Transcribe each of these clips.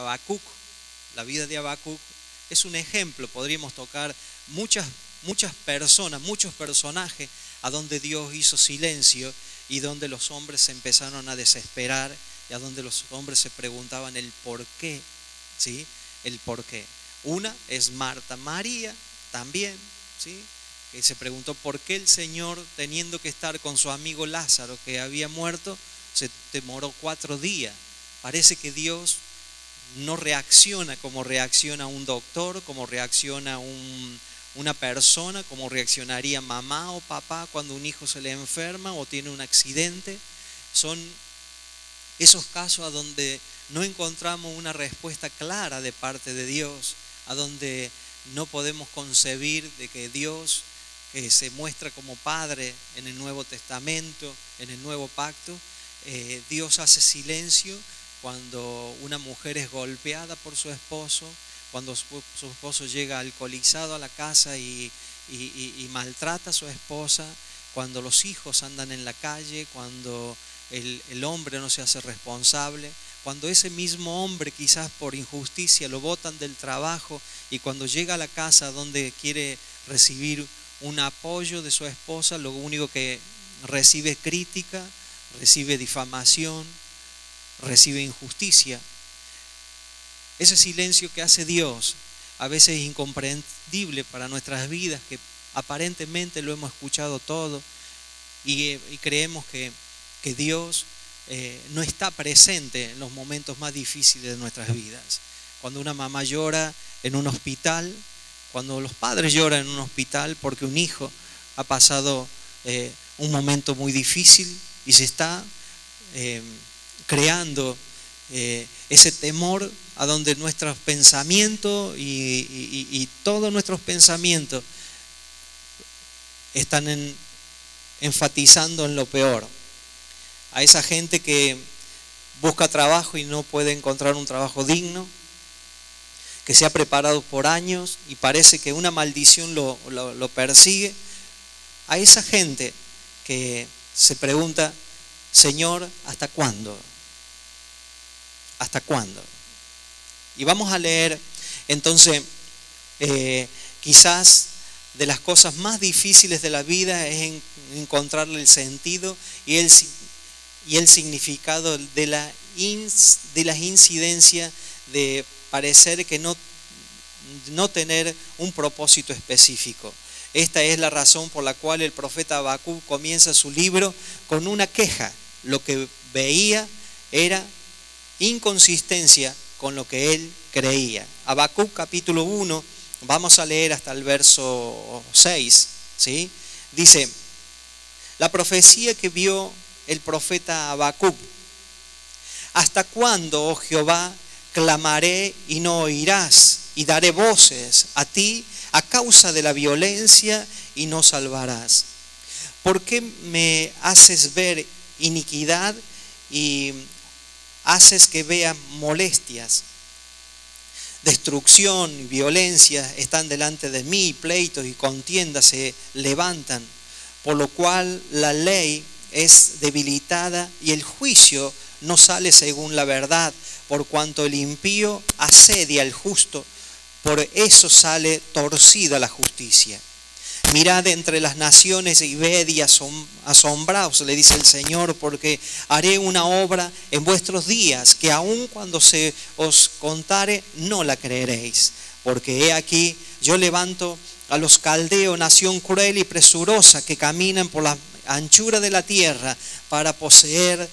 Habacuc, la vida de Habacuc, es un ejemplo. Podríamos tocar muchas personas, muchos personajes a donde Dios hizo silencio y donde los hombres se empezaron a desesperar y a donde los hombres se preguntaban el por qué, ¿sí? El por qué. Una es Marta, María también, ¿sí? Que se preguntó por qué el Señor, teniendo que estar con su amigo Lázaro que había muerto, se demoró 4 días. Parece que Dios no reacciona como reacciona un doctor, como reacciona una persona, como reaccionaría mamá o papá cuando un hijo se le enferma o tiene un accidente. Son esos casos a donde no encontramos una respuesta clara de parte de Dios, a donde no podemos concebir de que Dios, que se muestra como Padre en el Nuevo Testamento, en el Nuevo Pacto, Dios hace silencio cuando una mujer es golpeada por su esposo, cuando su esposo llega alcoholizado a la casa y maltrata a su esposa, cuando los hijos andan en la calle, cuando el hombre no se hace responsable, cuando ese mismo hombre quizás por injusticia lo botan del trabajo y cuando llega a la casa donde quiere recibir un apoyo de su esposa, lo único que recibe es crítica, recibe difamación, recibe injusticia. Ese silencio que hace Dios a veces es incomprendible para nuestras vidas, que aparentemente lo hemos escuchado todo y creemos que Dios no está presente en los momentos más difíciles de nuestras vidas. Cuando una mamá llora en un hospital, cuando los padres lloran en un hospital porque un hijo ha pasado un momento muy difícil y se está creando ese temor a donde nuestros pensamientos y todos nuestros pensamientos están enfatizando en lo peor. A esa gente que busca trabajo y no puede encontrar un trabajo digno, que se ha preparado por años y parece que una maldición lo persigue. A esa gente que se pregunta, Señor, ¿hasta cuándo? ¿Hasta cuándo? Y vamos a leer entonces, quizás de las cosas más difíciles de la vida es encontrarle el sentido y el significado de las incidencias de parecer que no tener un propósito específico. Esta es la razón por la cual el profeta Habacuc comienza su libro con una queja. Lo que veía era inconsistencia con lo que él creía. Habacuc capítulo 1, vamos a leer hasta el verso 6, ¿sí? Dice, la profecía que vio el profeta Habacuc: ¿hasta cuándo, oh Jehová, clamaré y no oirás? Y daré voces a ti a causa de la violencia y no salvarás. ¿Por qué me haces ver iniquidad y haces que vea molestias? Destrucción y violencia están delante de mí, pleitos y contiendas se levantan, por lo cual la ley es debilitada y el juicio no sale según la verdad, por cuanto el impío asedia al justo, por eso sale torcida la justicia. Mirad entre las naciones y ved y asombraos, le dice el Señor, porque haré una obra en vuestros días, que aun cuando se os contare, no la creeréis. Porque he aquí, yo levanto a los caldeos, nación cruel y presurosa, que caminan por la anchura de la tierra para poseer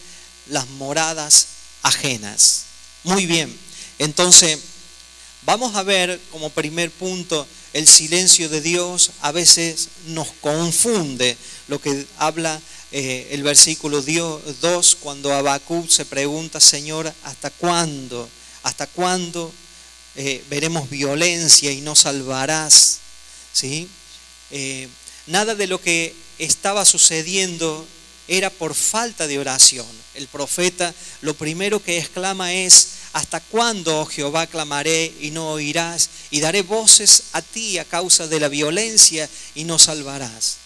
las moradas ajenas. Muy bien, entonces vamos a ver como primer punto, el silencio de Dios a veces nos confunde. Lo que habla el versículo 2, cuando Habacuc se pregunta, Señor, ¿hasta cuándo? ¿Hasta cuándo veremos violencia y no salvarás? ¿Sí? Nada de lo que estaba sucediendo era por falta de oración. El profeta lo primero que exclama es: ¿hasta cuándo, oh Jehová, clamaré y no oirás? Y daré voces a ti a causa de la violencia y no salvarás.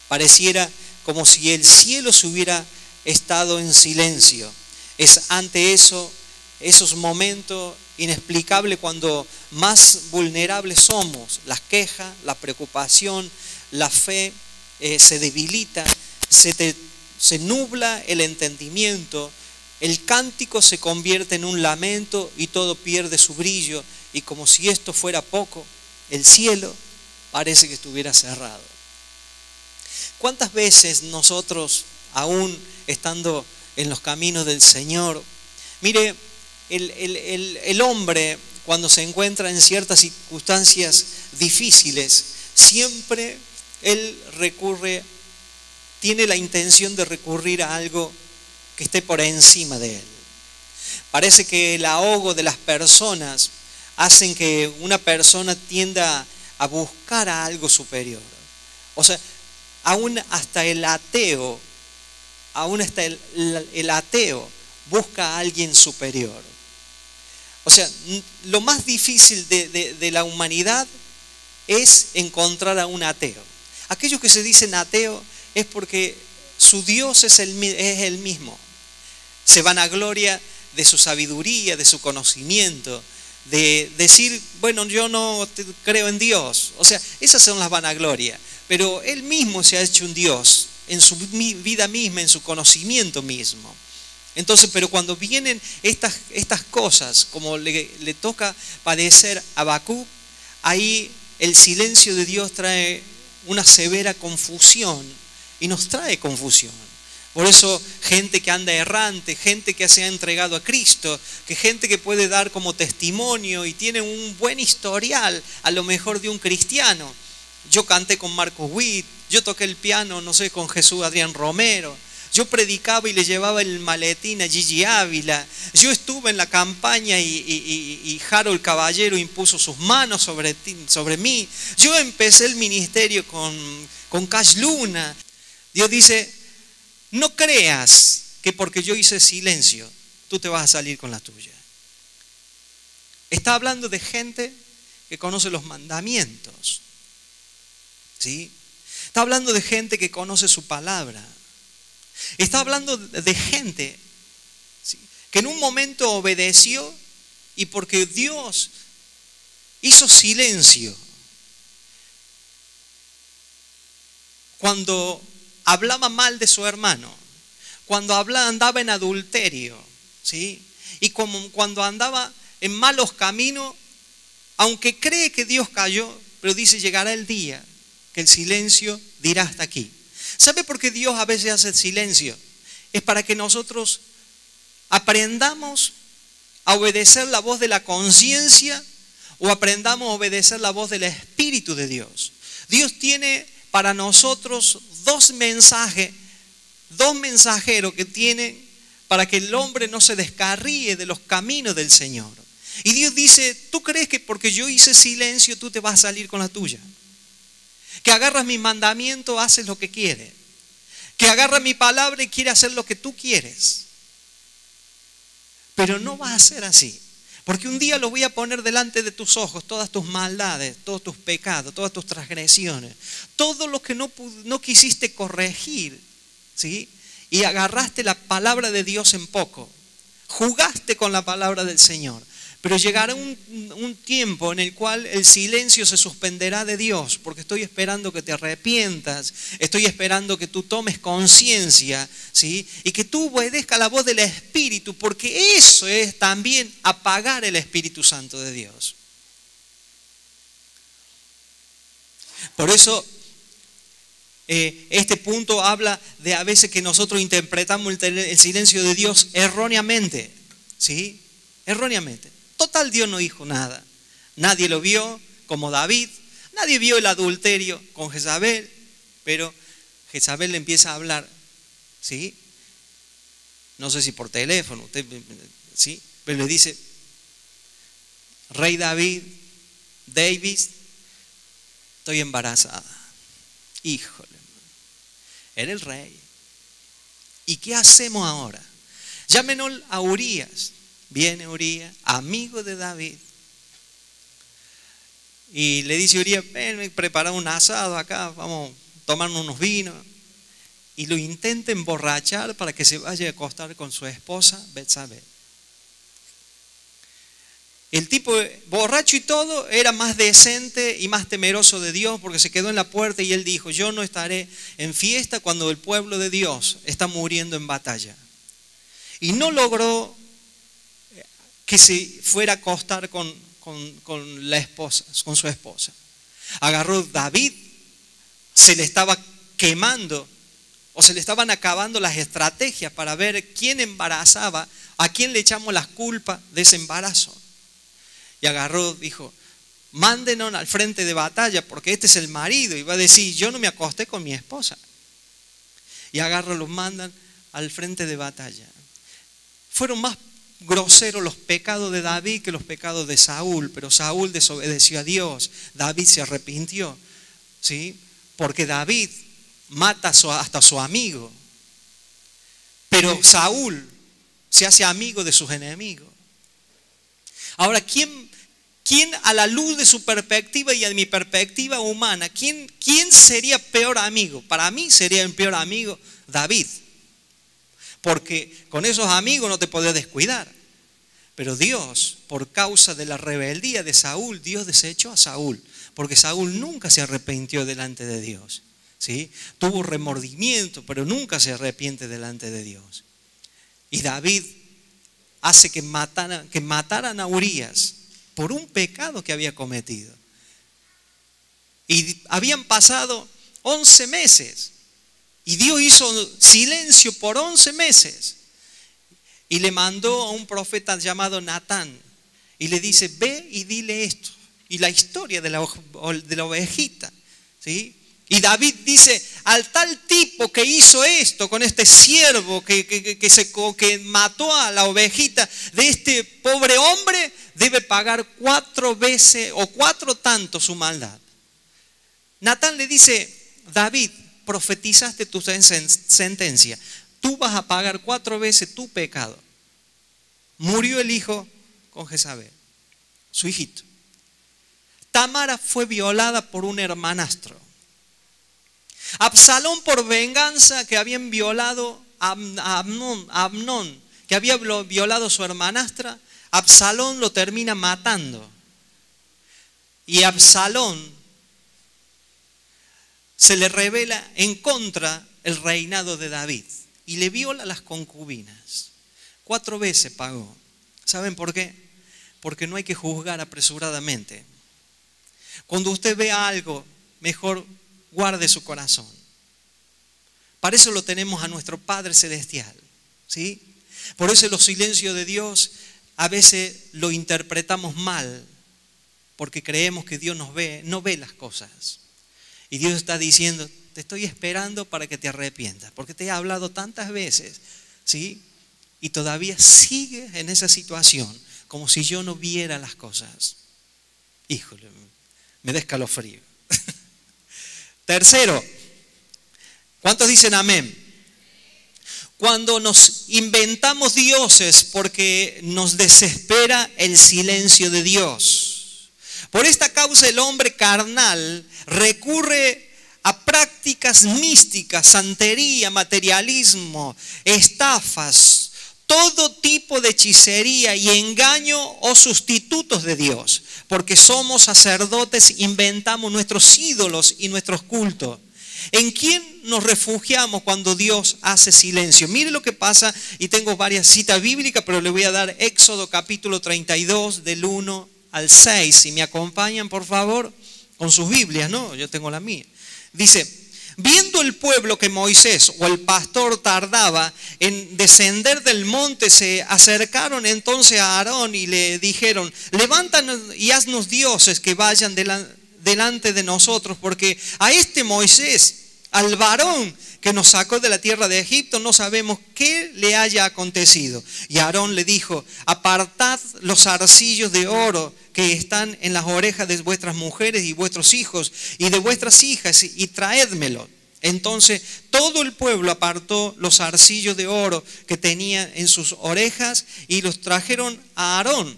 Pareciera como si el cielo se hubiera estado en silencio. Es ante esos momentos inexplicable cuando más vulnerables somos. Las quejas, la preocupación, la fe se debilita, se nubla el entendimiento, el cántico se convierte en un lamento y todo pierde su brillo. Y como si esto fuera poco, el cielo parece que estuviera cerrado. ¿Cuántas veces nosotros, aún estando en los caminos del Señor, mire, el hombre cuando se encuentra en ciertas circunstancias difíciles, siempre él tiene la intención de recurrir a algo que esté por encima de él. Parece que el ahogo de las personas hacen que una persona tienda a buscar a algo superior. O sea, aún hasta el ateo busca a alguien superior. O sea, lo más difícil de la humanidad es encontrar a un ateo. Aquellos que se dicen ateo es porque su Dios es el mismo. Se vanagloria de su sabiduría, de su conocimiento, de decir, bueno, yo no creo en Dios. O sea, esas son las vanaglorias. Pero Él mismo se ha hecho un Dios en su vida misma, en su conocimiento mismo. Entonces, pero cuando vienen estas cosas, como le toca padecer a Habacuc, ahí el silencio de Dios trae una severa confusión y nos trae confusión. Por eso gente que anda errante, gente que se ha entregado a Cristo, que gente que puede dar como testimonio y tiene un buen historial, a lo mejor de un cristiano. Yo canté con Marco Witt, yo toqué el piano, no sé, con Jesús Adrián Romero. Yo predicaba y le llevaba el maletín a Gigi Ávila. Yo estuve en la campaña y Harold Caballero impuso sus manos sobre mí. Yo empecé el ministerio con Cash Luna. Dios dice, no creas que porque yo hice silencio, tú te vas a salir con la tuya. Está hablando de gente que conoce los mandamientos. ¿Sí? Está hablando de gente que conoce su palabra. Está hablando de gente, ¿sí?, que en un momento obedeció y porque Dios hizo silencio cuando hablaba mal de su hermano, cuando andaba en adulterio, ¿sí?, y cuando andaba en malos caminos, aunque cree que Dios cayó, pero dice, llegará el día que el silencio dirá hasta aquí. ¿Sabe por qué Dios a veces hace silencio? Es para que nosotros aprendamos a obedecer la voz de la conciencia o aprendamos a obedecer la voz del Espíritu de Dios. Dios tiene para nosotros dos mensajeros que tienen para que el hombre no se descarríe de los caminos del Señor. Y Dios dice, ¿tú crees que porque yo hice silencio tú te vas a salir con la tuya? Que agarras mi mandamiento, haces lo que quieres. Que agarras mi palabra y quieres hacer lo que tú quieres. Pero no va a ser así. Porque un día lo voy a poner delante de tus ojos, todas tus maldades, todos tus pecados, todas tus transgresiones, todo lo que no quisiste corregir, ¿sí? Y agarraste la palabra de Dios en poco. Jugaste con la palabra del Señor. Pero llegará un tiempo en el cual el silencio se suspenderá de Dios, porque estoy esperando que te arrepientas, estoy esperando que tú tomes conciencia, ¿sí?, y que tú obedezcas la voz del Espíritu, porque eso es también apagar el Espíritu Santo de Dios. Por eso este punto habla de a veces que nosotros interpretamos el silencio de Dios erróneamente, ¿sí?, erróneamente. Total, Dios no dijo nada. Nadie lo vio, como David. Nadie vio el adulterio con Jezabel. Pero Jezabel le empieza a hablar, ¿sí? No sé si por teléfono, ¿sí? Pero le dice, Rey David, estoy embarazada. Híjole, era el rey. ¿Y qué hacemos ahora? Llámenos a Urías. Viene Urías, amigo de David, y le dice a Urías, ven, prepara un asado acá, vamos a tomarnos unos vinos, y lo intenta emborrachar para que se vaya a acostar con su esposa Betsabé. El tipo borracho y todo era más decente y más temeroso de Dios porque se quedó en la puerta y él dijo, yo no estaré en fiesta cuando el pueblo de Dios está muriendo en batalla. Y no logró que se fuera a acostar con la esposa, con su esposa. Agarró David, se le estaba quemando o se le estaban acabando las estrategias para ver quién embarazaba, a quién le echamos las culpas de ese embarazo. Y agarró, dijo, mándenos al frente de batalla porque este es el marido. Y va a decir, yo no me acosté con mi esposa. Y agarró, los mandan al frente de batalla. Fueron más groseros los pecados de David que los pecados de Saúl. Pero Saúl desobedeció a Dios. David se arrepintió. ¿Sí? Porque David mata hasta a su amigo. Pero Saúl se hace amigo de sus enemigos. Ahora, ¿quién a la luz de su perspectiva y de mi perspectiva humana, quién sería peor amigo? Para mí sería el peor amigo David. Porque con esos amigos no te podés descuidar. Pero Dios, por causa de la rebeldía de Saúl, Dios desechó a Saúl. Porque Saúl nunca se arrepintió delante de Dios. ¿Sí? Tuvo remordimiento, pero nunca se arrepiente delante de Dios. Y David hace que mataran a Urías por un pecado que había cometido. Y habían pasado 11 meses. Y Dios hizo silencio por 11 meses. Y le mandó a un profeta llamado Natán. Y le dice, ve y dile esto. Y la historia de la ovejita. ¿Sí? Y David dice, al tal tipo que hizo esto con este siervo que mató a la ovejita de este pobre hombre, debe pagar 4 veces o 4 tantos su maldad. Natán le dice, David, profetizaste tu sentencia. Tú vas a pagar 4 veces tu pecado. Murió el hijo con Jezabel, su hijito. Tamara fue violada por un hermanastro. Absalón, por venganza, que habían violado a Amnón, que había violado a su hermanastra, Absalón lo termina matando. Y Absalón se le revela en contra el reinado de David y le viola las concubinas. 4 veces pagó. ¿Saben por qué? Porque no hay que juzgar apresuradamente. Cuando usted vea algo, mejor guarde su corazón. Para eso lo tenemos a nuestro Padre Celestial. ¿Sí? Por eso los silencios de Dios a veces lo interpretamos mal, porque creemos que Dios nos ve, no ve las cosas. Y Dios está diciendo, te estoy esperando para que te arrepientas, porque te he hablado tantas veces, ¿sí? Y todavía sigues en esa situación, como si yo no viera las cosas. Híjole, me da escalofrío. Tercero, ¿cuántos dicen amén? Cuando nos inventamos dioses porque nos desespera el silencio de Dios. Por esta causa el hombre carnal recurre a prácticas místicas, santería, materialismo, estafas, todo tipo de hechicería y engaño o sustitutos de Dios. Porque somos sacerdotes, inventamos nuestros ídolos y nuestros cultos. ¿En quién nos refugiamos cuando Dios hace silencio? Mire lo que pasa, y tengo varias citas bíblicas, pero le voy a dar Éxodo capítulo 32 del 1 al 6. Si me acompañan, por favor, con sus Biblias, ¿no? Yo tengo la mía. Dice, viendo el pueblo que Moisés o el pastor tardaba en descender del monte, se acercaron entonces a Aarón y le dijeron, levántanos y haznos dioses que vayan delante de nosotros, porque a este Moisés, al varón que nos sacó de la tierra de Egipto, no sabemos qué le haya acontecido. Y Aarón le dijo, apartad los zarcillos de oro que están en las orejas de vuestras mujeres y vuestros hijos y de vuestras hijas y traédmelo. Entonces todo el pueblo apartó los zarcillos de oro que tenía en sus orejas y los trajeron a Aarón.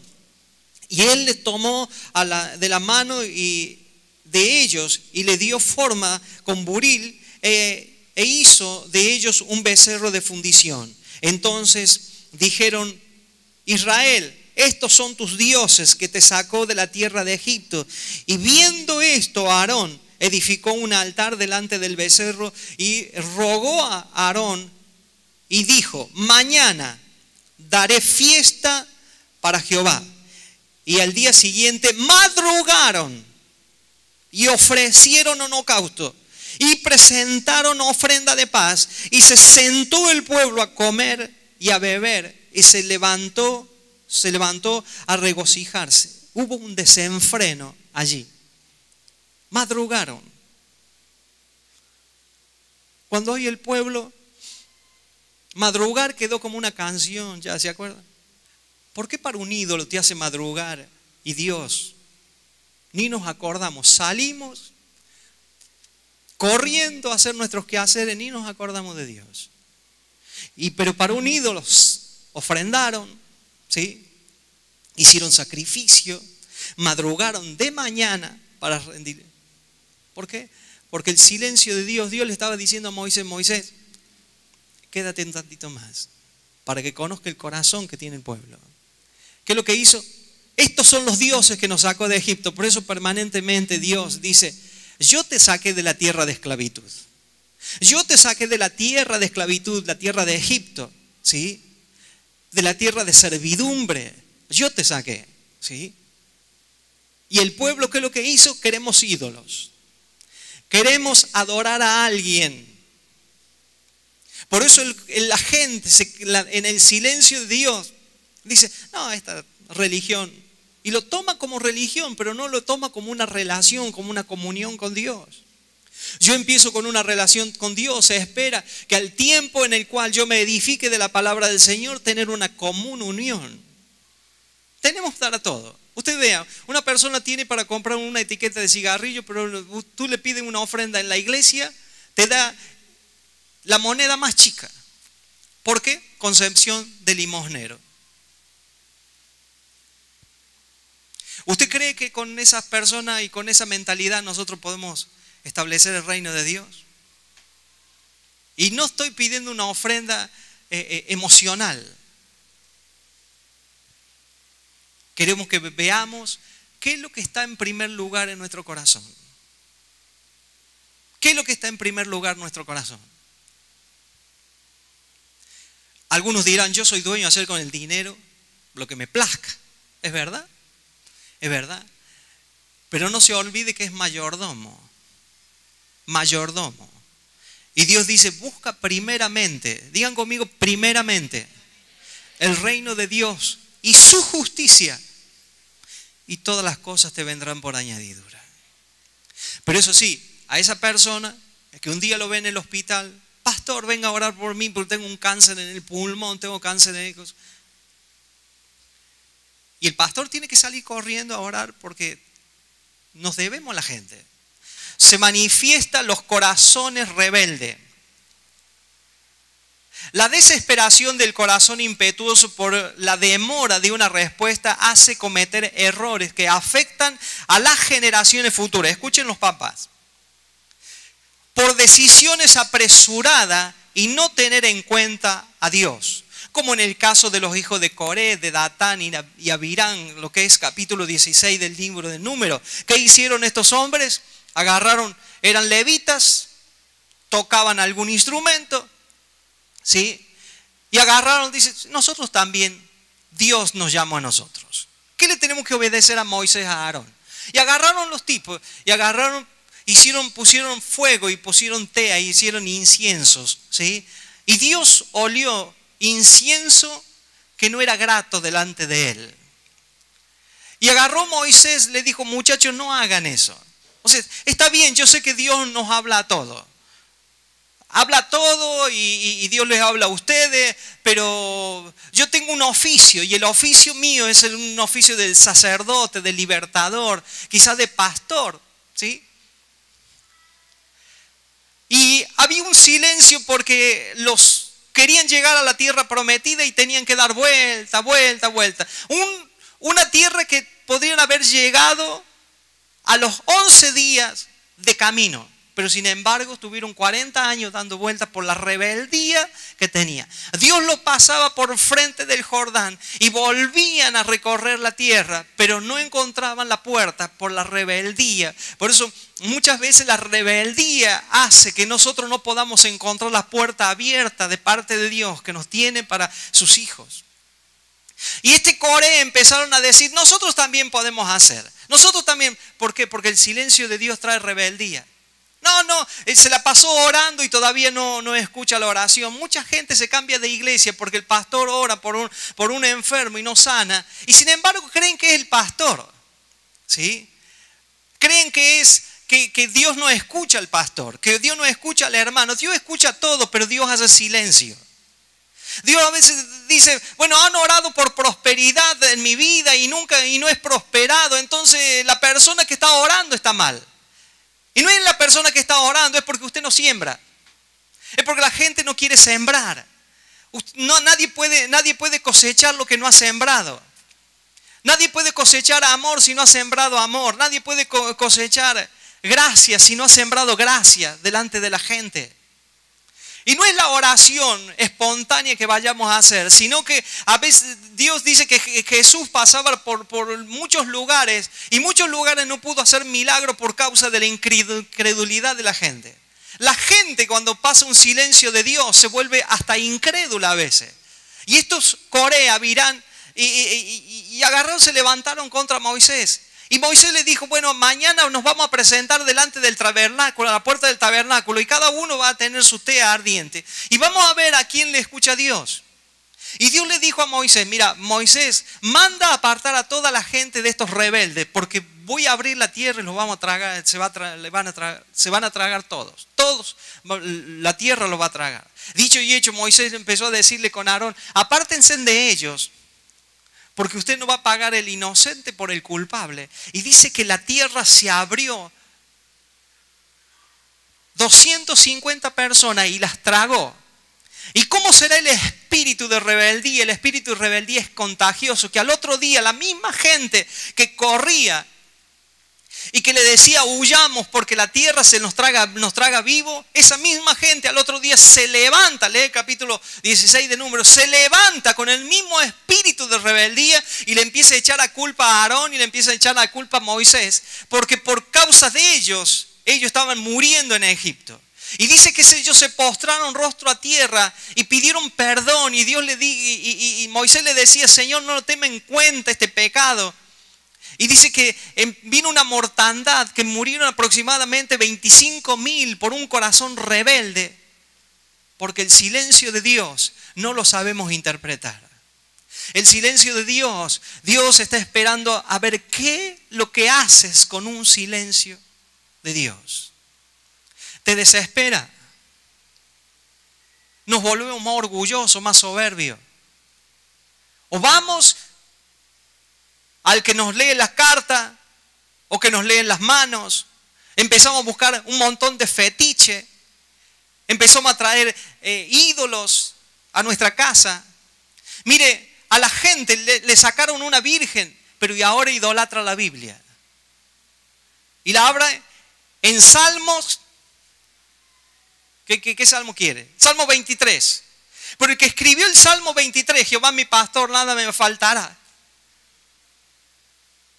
Y él les tomó de la mano de ellos y le dio forma con buril e hizo de ellos un becerro de fundición. Entonces dijeron, Israel, estos son tus dioses que te sacó de la tierra de Egipto. Y viendo esto, Aarón edificó un altar delante del becerro y rogó a Aarón y dijo: mañana daré fiesta para Jehová. Y al día siguiente madrugaron y ofrecieron holocausto y presentaron ofrenda de paz, y se sentó el pueblo a comer y a beber, y se levantó a regocijarse. Hubo un desenfreno allí. Madrugaron. Cuando hoy el pueblo, madrugar quedó como una canción, ¿ya se acuerdan? ¿Por qué para un ídolo te hace madrugar y Dios? Ni nos acordamos, salimos corriendo a hacer nuestros quehaceres, ni nos acordamos de Dios. Pero para un ídolo ofrendaron, ¿sí? Hicieron sacrificio, madrugaron de mañana para rendir. ¿Por qué? Porque el silencio de Dios le estaba diciendo a Moisés: Moisés, quédate un tantito más para que conozca el corazón que tiene el pueblo. ¿Qué es lo que hizo? Estos son los dioses que nos sacó de Egipto. Por eso permanentemente Dios dice: yo te saqué de la tierra de esclavitud. Yo te saqué de la tierra de esclavitud, la tierra de Egipto, ¿sí? De la tierra de servidumbre. Yo te saqué, ¿sí? Y el pueblo, ¿qué es lo que hizo? Queremos ídolos. Queremos adorar a alguien. Por eso la gente en el silencio de Dios dice: no, esta religión. Y lo toma como religión, pero no lo toma como una relación, como una comunión con Dios. Yo empiezo con una relación con Dios. Se espera que al tiempo en el cual yo me edifique de la palabra del Señor, tener una común unión. Tenemos para todo. Usted vea, una persona tiene para comprar una etiqueta de cigarrillo, pero tú le pides una ofrenda en la iglesia, te da la moneda más chica. ¿Por qué? Concepción de limosnero. ¿Usted cree que con esas personas y con esa mentalidad nosotros podemos establecer el reino de Dios? Y no estoy pidiendo una ofrenda emocional. Queremos que veamos qué es lo que está en primer lugar en nuestro corazón. ¿Qué es lo que está en primer lugar en nuestro corazón? Algunos dirán: yo soy dueño de hacer con el dinero lo que me plazca. ¿Es verdad? Es verdad. Pero no se olvide que es mayordomo. Mayordomo. Y Dios dice: busca primeramente, digan conmigo, primeramente, el reino de Dios y su justicia, y todas las cosas te vendrán por añadidura. Pero eso sí, a esa persona que un día lo ve en el hospital: pastor, venga a orar por mí porque tengo un cáncer en el pulmón, tengo cáncer en el... Y el pastor tiene que salir corriendo a orar porque nos debemos a la gente. Se manifiestan los corazones rebeldes. La desesperación del corazón impetuoso por la demora de una respuesta hace cometer errores que afectan a las generaciones futuras. Escuchen los papás. Por decisiones apresuradas y no tener en cuenta a Dios. Como en el caso de los hijos de Coré, de Datán y Abirán, lo que es capítulo 16 del libro de Números. ¿Qué hicieron estos hombres? Agarraron, eran levitas, tocaban algún instrumento, ¿sí? Y agarraron, dice: nosotros también, Dios nos llamó a nosotros. ¿Qué le tenemos que obedecer a Moisés, a Aarón? Y agarraron los tipos, y pusieron fuego y pusieron tea y hicieron inciensos, ¿sí? Y Dios olió incienso que no era grato delante de él. Y agarró Moisés, le dijo: muchachos, no hagan eso. O sea, está bien, yo sé que Dios nos habla a todos. Habla a todos y Dios les habla a ustedes, pero yo tengo un oficio y el oficio mío es un oficio del sacerdote, del libertador, quizás de pastor, ¿sí? Y había un silencio porque los querían llegar a la tierra prometida y tenían que dar vuelta. Una tierra que podrían haber llegado a los 11 días de camino. pero sin embargo estuvieron 40 años dando vueltas por la rebeldía que tenía. Dios los pasaba por frente del Jordán y volvían a recorrer la tierra, pero no encontraban la puerta por la rebeldía. Por eso muchas veces la rebeldía hace que nosotros no podamos encontrar la puerta abierta de parte de Dios que nos tiene para sus hijos. Y Coré empezaron a decir, nosotros también podemos hacer. Nosotros también. ¿Por qué? Porque el silencio de Dios trae rebeldía. No, él se la pasó orando y todavía no escucha la oración. Mucha gente se cambia de iglesia porque el pastor ora por un enfermo y no sana. Y sin embargo creen que es el pastor. ¿Sí? Creen que Dios no escucha al pastor, que Dios no escucha al hermano. Dios escucha todo, pero Dios hace silencio. Dios a veces dice, bueno, han orado por prosperidad en mi vida y no es prosperado. Entonces la persona que está orando está mal. Y no es la persona que está orando, es porque usted no siembra. Es porque la gente no quiere sembrar. Nadie puede cosechar lo que no ha sembrado. Nadie puede cosechar amor si no ha sembrado amor. Nadie puede cosechar gracia si no ha sembrado gracia delante de la gente. Y no es la oración espontánea que vayamos a hacer, sino que a veces Dios dice que Jesús pasaba por muchos lugares y muchos lugares no pudo hacer milagro por causa de la incredulidad de la gente. La gente cuando pasa un silencio de Dios se vuelve hasta incrédula a veces. Y estos Corea, Virán y agarraron, se levantaron contra Moisés. Y Moisés le dijo, bueno, mañana nos vamos a presentar delante del tabernáculo, a la puerta del tabernáculo, y cada uno va a tener su tea ardiente. Y vamos a ver a quién le escucha a Dios. Y Dios le dijo a Moisés, mira, Moisés, manda a apartar a toda la gente de estos rebeldes, porque voy a abrir la tierra y los vamos a tragar, se van a tragar todos. Todos, la tierra los va a tragar. Dicho y hecho, Moisés empezó a decirle con Aarón, apártense de ellos, porque usted no va a pagar el inocente por el culpable. Y dice que la tierra se abrió 250 personas y las tragó. ¿Y cómo será el espíritu de rebeldía? El espíritu de rebeldía es contagioso, que al otro día la misma gente que corría y que le decía huyamos porque la tierra nos traga vivo, esa misma gente al otro día se levanta, lee el capítulo 16 de Números, se levanta con el mismo espíritu de rebeldía y le empieza a echar la culpa a Aarón y le empieza a echar la culpa a Moisés, porque por causa de ellos estaban muriendo en Egipto. Y dice que ellos se postraron rostro a tierra y pidieron perdón y y Moisés le decía, Señor, no tome en cuenta este pecado. Y dice que vino una mortandad, que murieron aproximadamente 25.000 por un corazón rebelde, porque el silencio de Dios no lo sabemos interpretar. El silencio de Dios, Dios está esperando a ver qué lo que haces con un silencio de Dios. ¿Te desespera? Nos volvemos más orgullosos, más soberbios. O vamos al que nos lee las cartas o que nos lee las manos. Empezamos a buscar un montón de fetiche. Empezamos a traer ídolos a nuestra casa. Mire, a la gente le sacaron una virgen, pero y ahora idolatra la Biblia. Y la abra en Salmos. ¿Qué salmo quiere? Salmo 23. Pero el que escribió el Salmo 23, Jehová mi pastor, nada me faltará.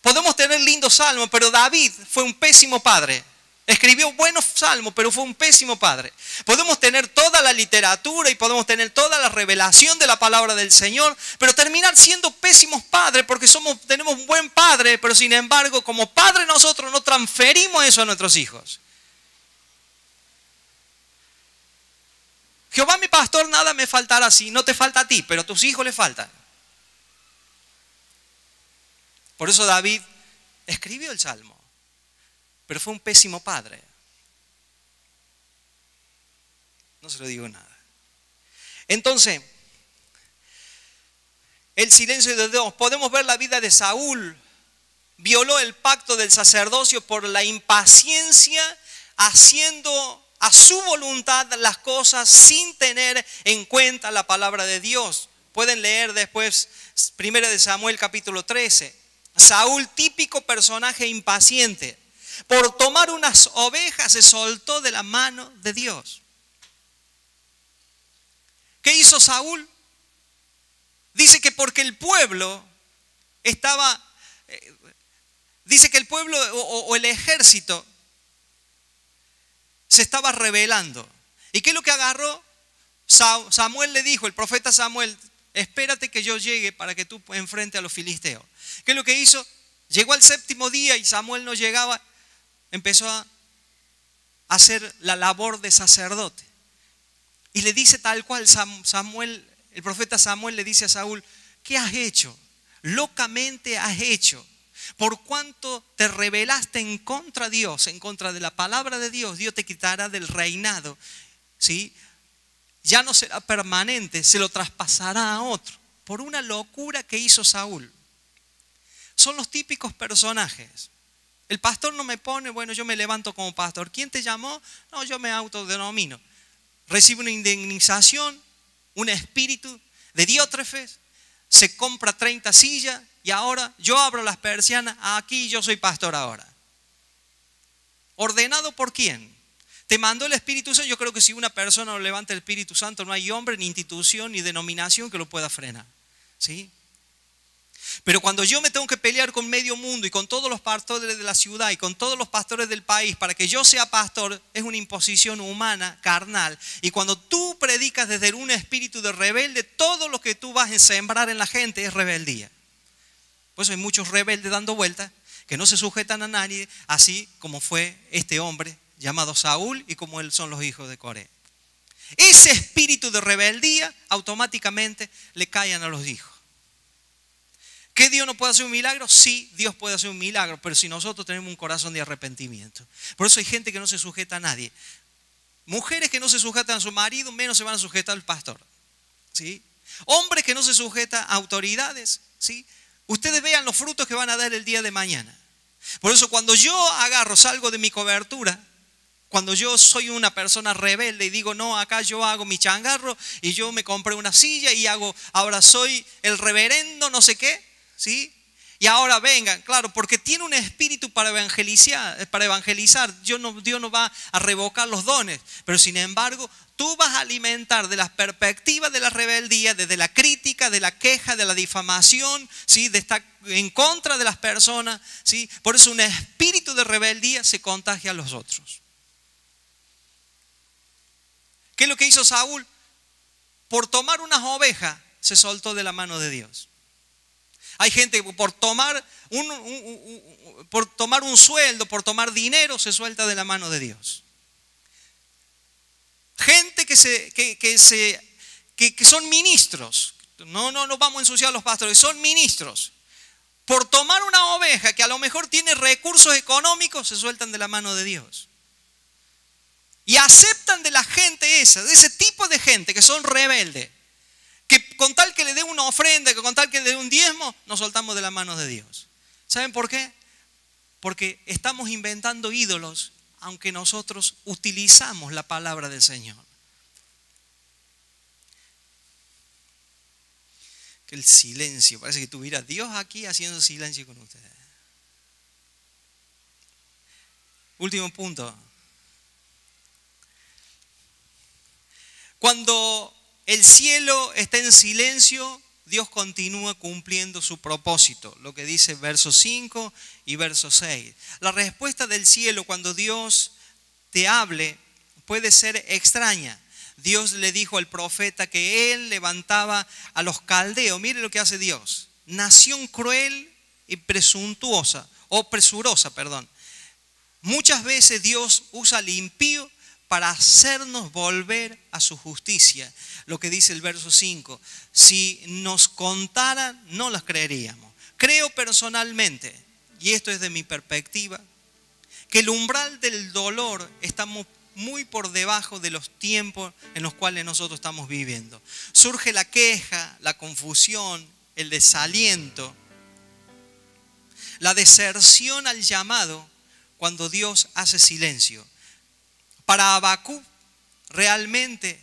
Podemos tener lindos salmos, pero David fue un pésimo padre. Escribió buenos salmos, pero fue un pésimo padre. Podemos tener toda la literatura y podemos tener toda la revelación de la palabra del Señor, pero terminar siendo pésimos padres porque tenemos un buen padre, pero sin embargo, como padre nosotros no transferimos eso a nuestros hijos. Jehová mi pastor, nada me faltará. Si no te falta a ti, pero a tus hijos les falta. Por eso David escribió el Salmo, pero fue un pésimo padre. No se lo digo nada. Entonces, el silencio de Dios. Podemos ver la vida de Saúl. Violó el pacto del sacerdocio por la impaciencia, haciendo a su voluntad las cosas sin tener en cuenta la palabra de Dios. Pueden leer después 1 Samuel capítulo 13. Saúl, típico personaje impaciente. por tomar unas ovejas se soltó de la mano de Dios. ¿Qué hizo Saúl? Dice que porque el pueblo estaba, dice que el pueblo o el ejército se estaba rebelando. ¿Y qué es lo que agarró? Samuel le dijo, el profeta Samuel, espérate que yo llegue para que tú enfrentes a los filisteos. ¿Qué es lo que hizo? Llegó al 7º día y Samuel no llegaba, empezó a hacer la labor de sacerdote. Y le dice tal cual Samuel, el profeta Samuel le dice a Saúl, ¿qué has hecho? Locamente has hecho. Por cuanto te rebelaste en contra de Dios, en contra de la palabra de Dios, Dios te quitará del reinado, ¿sí? Ya no será permanente, se lo traspasará a otro. Por una locura que hizo Saúl. Son los típicos personajes. El pastor no me pone, bueno, yo me levanto como pastor. ¿Quién te llamó? No, yo me autodenomino. Recibe una indemnización, un espíritu de Diótrefes, se compra 30 sillas y ahora yo abro las persianas, aquí yo soy pastor ahora. ¿Ordenado por quién? Te mandó el Espíritu Santo. Yo creo que si una persona no levanta el Espíritu Santo, no hay hombre, ni institución, ni denominación que lo pueda frenar. ¿Sí? Pero cuando yo me tengo que pelear con medio mundo y con todos los pastores de la ciudad y con todos los pastores del país para que yo sea pastor, es una imposición humana, carnal. Y cuando tú predicas desde un espíritu de rebelde, todo lo que tú vas a sembrar en la gente es rebeldía. Por eso hay muchos rebeldes dando vueltas que no se sujetan a nadie, así como fue este hombre llamado Saúl y como él son los hijos de Coré. Ese espíritu de rebeldía automáticamente le caen a los hijos. ¿Que Dios no puede hacer un milagro? Sí, Dios puede hacer un milagro, pero si nosotros tenemos un corazón de arrepentimiento. Por eso hay gente que no se sujeta a nadie. Mujeres que no se sujetan a su marido, menos se van a sujetar al pastor. ¿Sí? Hombres que no se sujetan a autoridades. ¿Sí? Ustedes vean los frutos que van a dar el día de mañana. Por eso cuando yo salgo de mi cobertura, cuando yo soy una persona rebelde y digo, no, acá yo hago mi changarro y yo me compré una silla y ahora soy el reverendo no sé qué, ¿sí? Y ahora vengan, claro, porque tiene un espíritu para evangelizar. Dios no va a revocar los dones, pero sin embargo, tú vas a alimentar de las perspectivas de la rebeldía, desde la crítica, de la queja, de la difamación, ¿sí? De estar en contra de las personas, ¿sí? Por eso un espíritu de rebeldía se contagia a los otros. ¿Qué es lo que hizo Saúl? Por tomar unas ovejas se soltó de la mano de Dios. Hay gente que por tomar un sueldo, por tomar dinero, se suelta de la mano de Dios. Gente que son ministros. No vamos a ensuciar a los pastores, son ministros. Por tomar una oveja que a lo mejor tiene recursos económicos, se sueltan de la mano de Dios. Y aceptan de la gente de ese tipo de gente que son rebeldes, que con tal que le dé una ofrenda, que con tal que le dé un diezmo, nos soltamos de la mano de Dios. ¿Saben por qué? Porque estamos inventando ídolos, aunque nosotros utilizamos la palabra del Señor. Que el silencio, parece que tuviera Dios aquí haciendo silencio con ustedes. Último punto. Cuando el cielo está en silencio, Dios continúa cumpliendo su propósito, lo que dice verso 5 y verso 6. La respuesta del cielo cuando Dios te hable puede ser extraña. Dios le dijo al profeta que él levantaba a los caldeos. Mire lo que hace Dios. Nación cruel y presurosa. Muchas veces Dios usa al impío para hacernos volver a su justicia. Lo que dice el verso 5. Si nos contaran, no las creeríamos. Creo personalmente, y esto es de mi perspectiva, que el umbral del dolor estamos muy por debajo de los tiempos en los cuales nosotros estamos viviendo. Surge la queja, la confusión, el desaliento, la deserción al llamado cuando Dios hace silencio. Para Habacuc realmente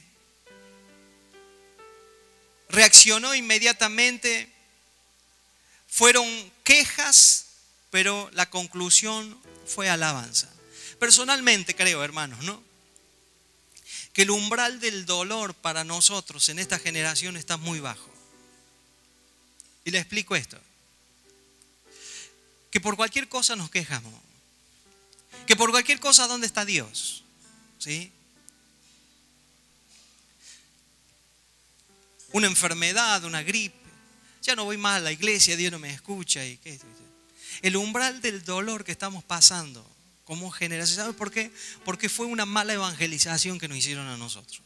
reaccionó inmediatamente. Fueron quejas, pero la conclusión fue alabanza. Personalmente creo, hermanos, ¿no?, que el umbral del dolor para nosotros en esta generación está muy bajo. Y le explico esto. Que por cualquier cosa nos quejamos. Que por cualquier cosa, ¿dónde está Dios? ¿Sí? Una enfermedad, una gripe. Ya no voy más a la iglesia, Dios no me escucha. El umbral del dolor que estamos pasando como generación. ¿Sabe por qué? Porque fue una mala evangelización que nos hicieron a nosotros.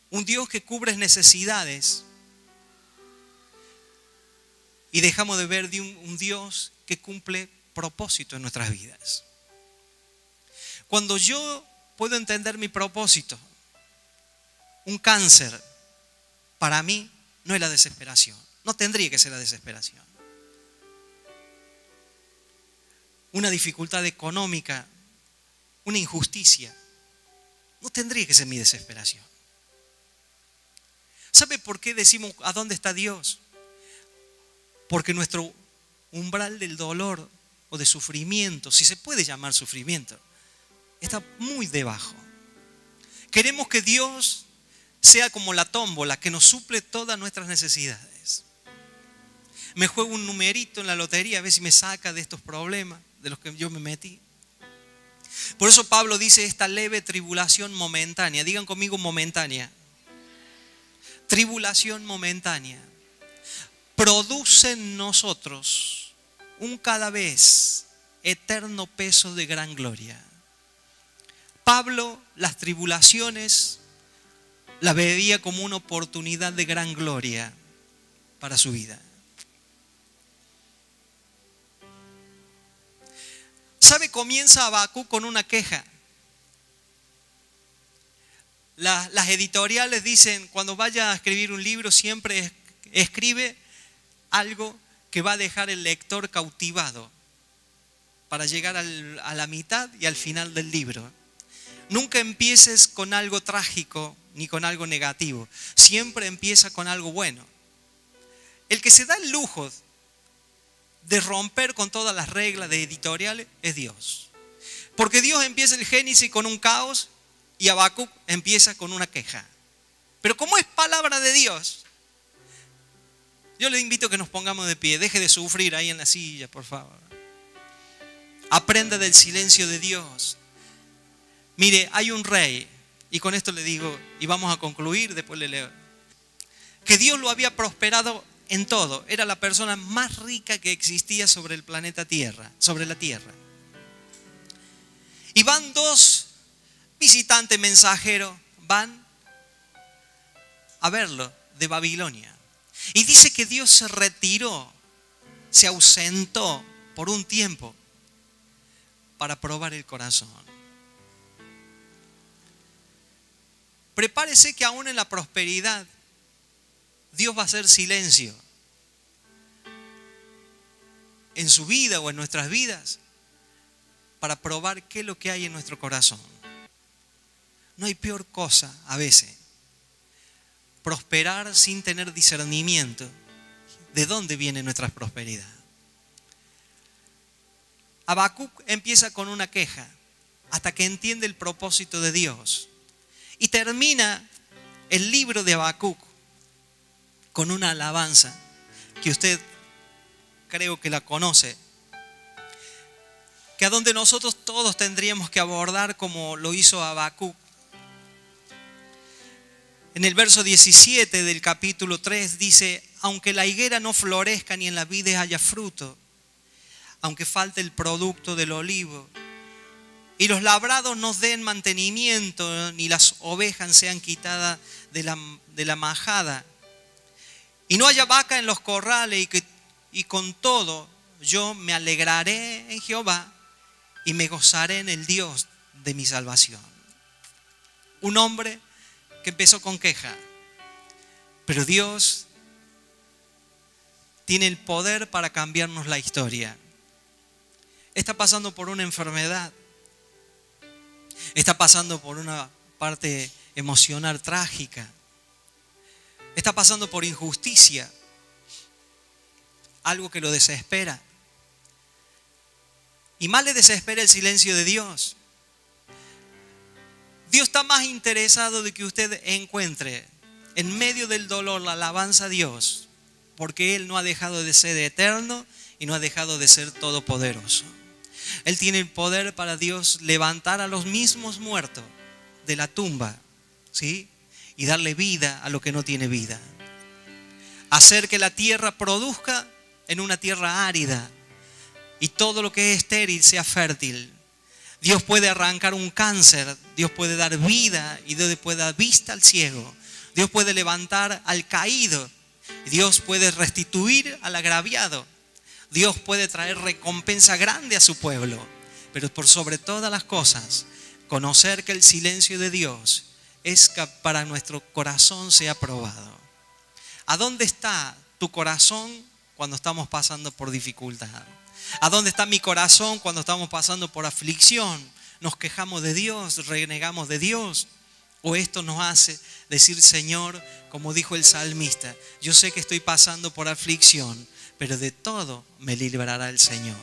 Un Dios que cubre necesidades. Y dejamos de ver de un Dios que cumple propósito en nuestras vidas. Cuando yo puedo entender mi propósito, un cáncer, para mí no es la desesperación. No tendría que ser la desesperación. Una dificultad económica, una injusticia, no tendría que ser mi desesperación. ¿Sabe por qué decimos a dónde está Dios? Porque nuestro umbral del dolor o de sufrimiento, si se puede llamar sufrimiento, está muy debajo. Queremos que Dios sea como la tómbola que nos suple todas nuestras necesidades. Me juego un numerito en la lotería a ver si me saca de estos problemas de los que yo me metí. Por eso Pablo dice esta leve tribulación momentánea. Digan conmigo momentánea. Tribulación momentánea produce en nosotros un cada vez eterno peso de gran gloria. Pablo las tribulaciones las veía como una oportunidad de gran gloria para su vida. ¿Sabe? Comienza Habacuc con una queja. Las editoriales dicen, cuando vaya a escribir un libro, siempre escribe algo que va a dejar el lector cautivado para llegar a la mitad y al final del libro. Nunca empieces con algo trágico ni con algo negativo. Siempre empieza con algo bueno. El que se da el lujo de romper con todas las reglas de editoriales es Dios. Porque Dios empieza el Génesis con un caos y Habacuc empieza con una queja. Pero como es palabra de Dios, yo le invito a que nos pongamos de pie. Deje de sufrir ahí en la silla, por favor. Aprenda del silencio de Dios. Mire, hay un rey, y con esto le digo, y vamos a concluir, después le leo, que Dios lo había prosperado en todo. Era la persona más rica que existía sobre el planeta Tierra, sobre la Tierra. Y van dos visitantes mensajeros, van a verlo de Babilonia. Y dice que Dios se retiró, se ausentó por un tiempo para probar el corazón. Prepárese que aún en la prosperidad Dios va a hacer silencio en su vida o en nuestras vidas para probar qué es lo que hay en nuestro corazón. No hay peor cosa a veces prosperar sin tener discernimiento de dónde viene nuestra prosperidad. Habacuc empieza con una queja hasta que entiende el propósito de Dios. Y termina el libro de Habacuc con una alabanza que usted creo que la conoce, que a donde nosotros todos tendríamos que abordar como lo hizo Habacuc. En el verso 17 del capítulo 3 dice: aunque la higuera no florezca ni en las vides haya fruto, aunque falte el producto del olivo, y los labrados no den mantenimiento, ni las ovejas sean quitadas de la majada, y no haya vaca en los corrales, y con todo yo me alegraré en Jehová y me gozaré en el Dios de mi salvación. Un hombre que empezó con queja, pero Dios tiene el poder para cambiarnos la historia. Está pasando por una enfermedad, está pasando por una parte emocional trágica, está pasando por injusticia, algo que lo desespera. Y más le desespera el silencio de Dios. Dios está más interesado de que usted encuentre en medio del dolor la alabanza a Dios, porque Él no ha dejado de ser eterno y no ha dejado de ser todopoderoso. Él tiene el poder para Dios levantar a los mismos muertos de la tumba, ¿sí? Y darle vida a lo que no tiene vida. Hacer que la tierra produzca en una tierra árida y todo lo que es estéril sea fértil. Dios puede arrancar un cáncer, Dios puede dar vida y Dios puede dar vista al ciego. Dios puede levantar al caído, Dios puede restituir al agraviado. Dios puede traer recompensa grande a su pueblo. Pero por sobre todas las cosas, conocer que el silencio de Dios es que para nuestro corazón sea probado. ¿A dónde está tu corazón cuando estamos pasando por dificultad? ¿A dónde está mi corazón cuando estamos pasando por aflicción? ¿Nos quejamos de Dios? ¿Renegamos de Dios? ¿O esto nos hace decir, Señor, como dijo el salmista, yo sé que estoy pasando por aflicción, pero de todo me librará el Señor?